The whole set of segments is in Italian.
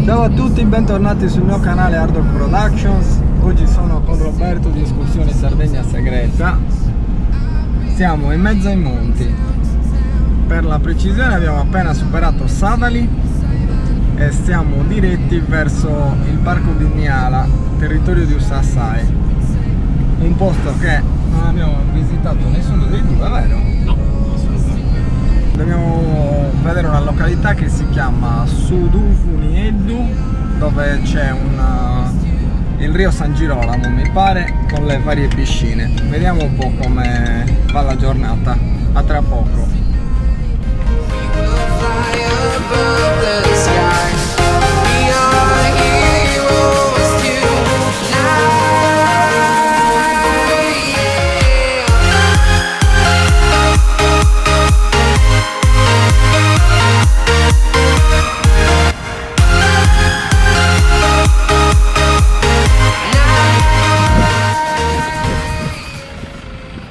Ciao a tutti, bentornati sul mio canale Hard Rock Productions. Oggi sono con Roberto di escursione Sardegna Segreta. Siamo in mezzo ai monti. Per la precisione abbiamo appena superato Savali e stiamo diretti verso il parco di Niala, territorio di Usasai. Un posto che non abbiamo visitato nessuno dei due, vero? No, assolutamente. Dobbiamo vedere una località che si chiama Sudufunieddu, dove c'è il rio San Girolamo, mi pare, con le varie piscine. Vediamo un po' come va la giornata. A tra poco.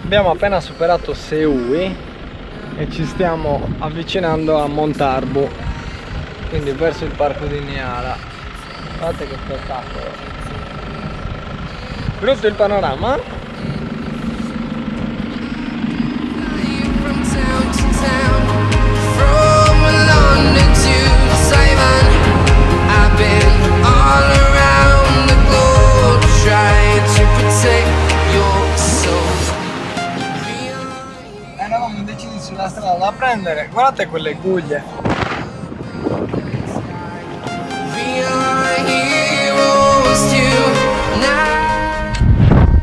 Abbiamo appena superato Seui e ci stiamo avvicinando a Montarbu, quindi verso il parco di Niala. Guardate che spettacolo! Brutto il panorama? Eravamo indecisi sulla strada da prendere, guardate quelle guglie.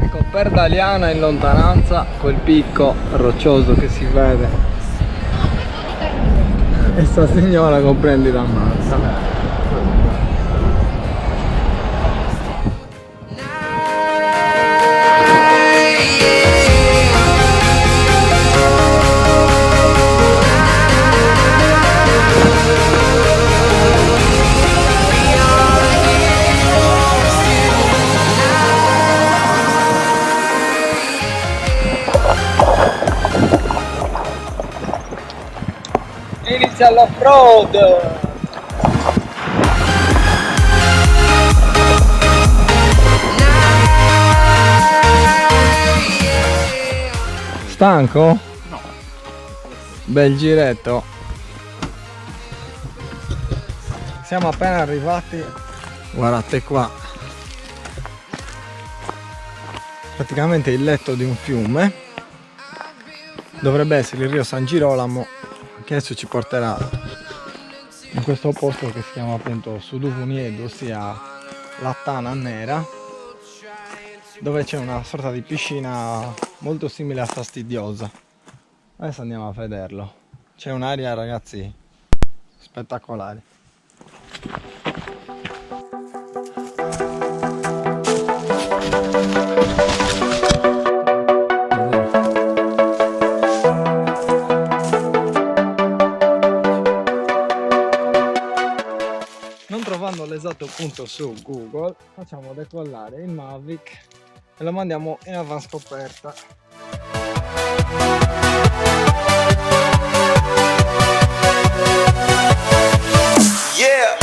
Ecco, Perdaliana in lontananza, quel picco roccioso che si vede. E sta signora comprendi la mazza. Inizia l'off-road! Stanco? No. Bel giretto. Siamo appena arrivati. Guardate qua. Praticamente il letto di un fiume. Dovrebbe essere il rio San Girolamo, che adesso ci porterà in questo posto che si chiama appunto Sudufunieddu, ossia la Tana Nera, dove c'è una sorta di piscina molto simile a Fastidiosa. Adesso andiamo a vederlo. C'è un'aria, ragazzi, spettacolare. Trovando l'esatto punto su Google, facciamo decollare il Mavic e lo mandiamo in avanscoperta. Yeah!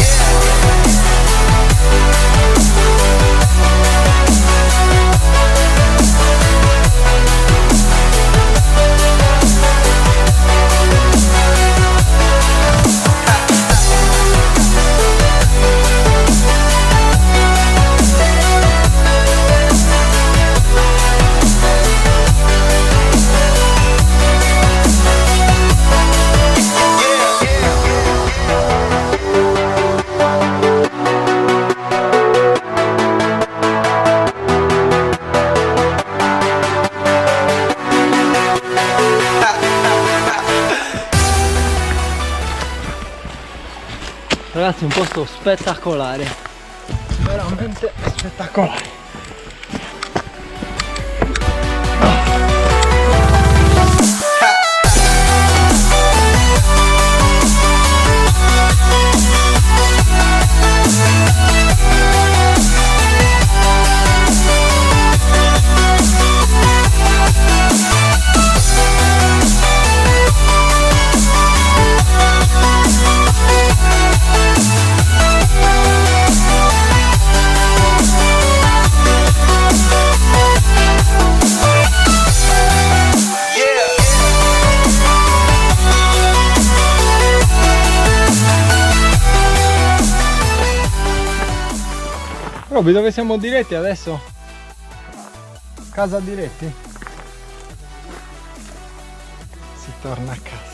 Ragazzi, un posto spettacolare, veramente spettacolare. Roby, dove siamo diretti adesso? Casa diretti? Si torna a casa.